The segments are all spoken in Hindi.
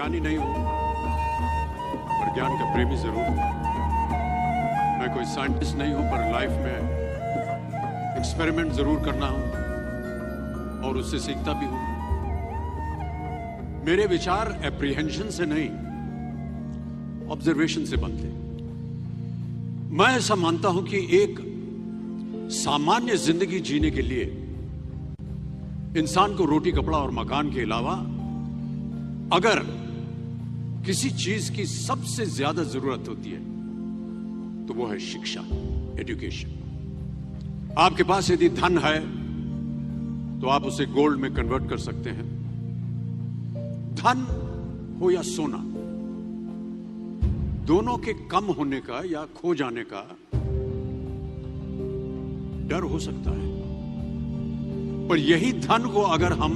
ज्ञानी नहीं हूं, पर ज्ञान का प्रेमी जरूर हूं। मैं कोई साइंटिस्ट नहीं हूं, पर लाइफ में एक्सपेरिमेंट जरूर करना हूं और उससे सीखता भी हूं। मेरे विचार एप्रीहेंशन से नहीं, ऑब्जर्वेशन से बनते। मैं ऐसा मानता हूं कि एक सामान्य जिंदगी जीने के लिए इंसान को रोटी, कपड़ा और मकान के अलावा अगर किसी चीज की सबसे ज्यादा जरूरत होती है तो वो है शिक्षा, एजुकेशन। आपके पास यदि धन है तो आप उसे गोल्ड में कन्वर्ट कर सकते हैं। धन हो या सोना, दोनों के कम होने का या खो जाने का डर हो सकता है, पर यही धन को अगर हम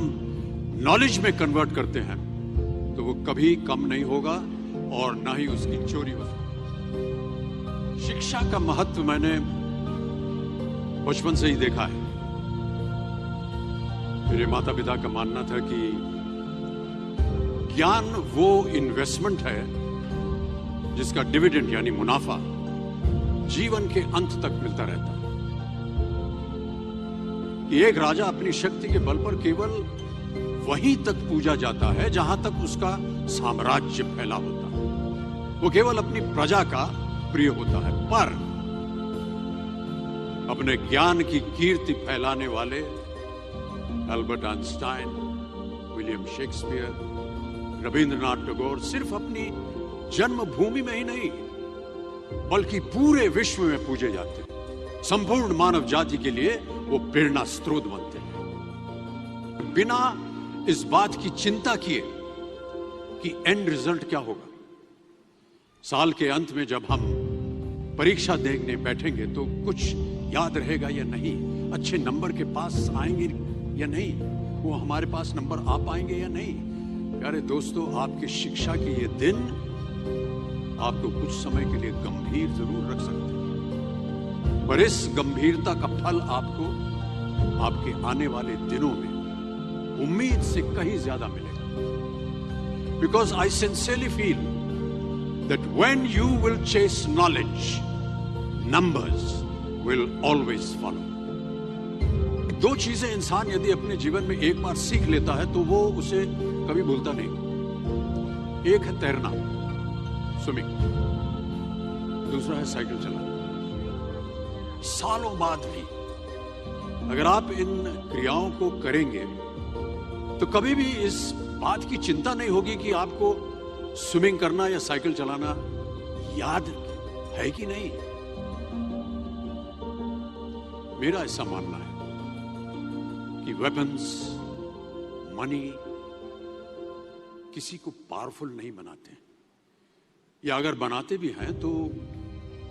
नॉलेज में कन्वर्ट करते हैं तो वो कभी कम नहीं होगा और ना ही उसकी चोरी हो सकती। शिक्षा का महत्व मैंने बचपन से ही देखा है। मेरे माता पिता का मानना था कि ज्ञान वो इन्वेस्टमेंट है जिसका डिविडेंड यानी मुनाफा जीवन के अंत तक मिलता रहता है। कि एक राजा अपनी शक्ति के बल पर केवल वहीं तक पूजा जाता है जहां तक उसका साम्राज्य फैला होता है। वो केवल अपनी प्रजा का प्रिय होता है, पर अपने ज्ञान की कीर्ति फैलाने वाले Albert Einstein, William Shakespeare, Rabindranath Tagore सिर्फ अपनी जन्मभूमि में ही नहीं बल्कि पूरे विश्व में पूजे जाते हैं। संपूर्ण मानव जाति के लिए वो प्रेरणा स्रोत बनते हैं, बिना इस बात की चिंता किए कि एंड रिजल्ट क्या होगा। साल के अंत में जब हम परीक्षा देने बैठेंगे तो कुछ याद रहेगा या नहीं, अच्छे नंबर के पास आएंगे या नहीं, वो हमारे पास नंबर आ पाएंगे या नहीं। प्यारे दोस्तों, आपकी शिक्षा के ये दिन आपको कुछ समय के लिए गंभीर जरूर रख सकते हैं, पर इस गंभीरता का फल आपको आपके आने वाले दिनों में उम्मीद से कहीं ज्यादा मिलेगा। Because I sincerely feel that when you will chase knowledge, numbers will always follow. दो चीजें इंसान यदि अपने जीवन में एक बार सीख लेता है तो वो उसे कभी भूलता नहीं। एक है तैरना, स्विमिंग, दूसरा है साइकिल चलाना। सालों बाद भी अगर आप इन क्रियाओं को करेंगे तो कभी भी इस बात की चिंता नहीं होगी कि आपको स्विमिंग करना या साइकिल चलाना याद है कि नहीं। मेरा ऐसा मानना है कि वेपन्स, मनी किसी को पावरफुल नहीं बनाते, या अगर बनाते भी हैं तो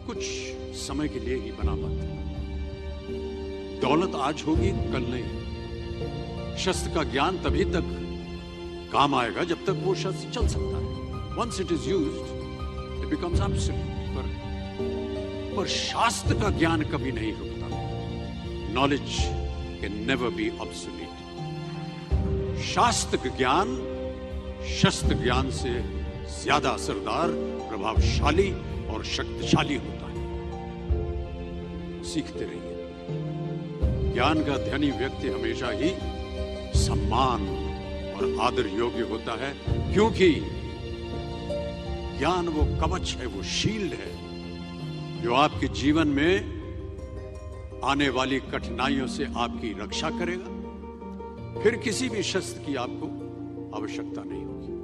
कुछ समय के लिए ही बना पाते हैं। दौलत आज होगी, कल नहीं। शस्त्र का ज्ञान तभी तक काम आएगा जब तक वो शस्त्र चल सकता है। Once it is used it becomes absolute. पर शास्त्र का ज्ञान कभी नहीं रुकता। Knowledge can never be obsolete. शास्त्र ज्ञान शस्त्र ज्ञान से ज्यादा असरदार, प्रभावशाली और शक्तिशाली होता है। सीखते रहिए। ज्ञान का धनी व्यक्ति हमेशा ही सम्मान और आदर योग्य होता है, क्योंकि ज्ञान वो कवच है, वो शील्ड है जो आपके जीवन में आने वाली कठिनाइयों से आपकी रक्षा करेगा। फिर किसी भी शस्त्र की आपको आवश्यकता नहीं होगी।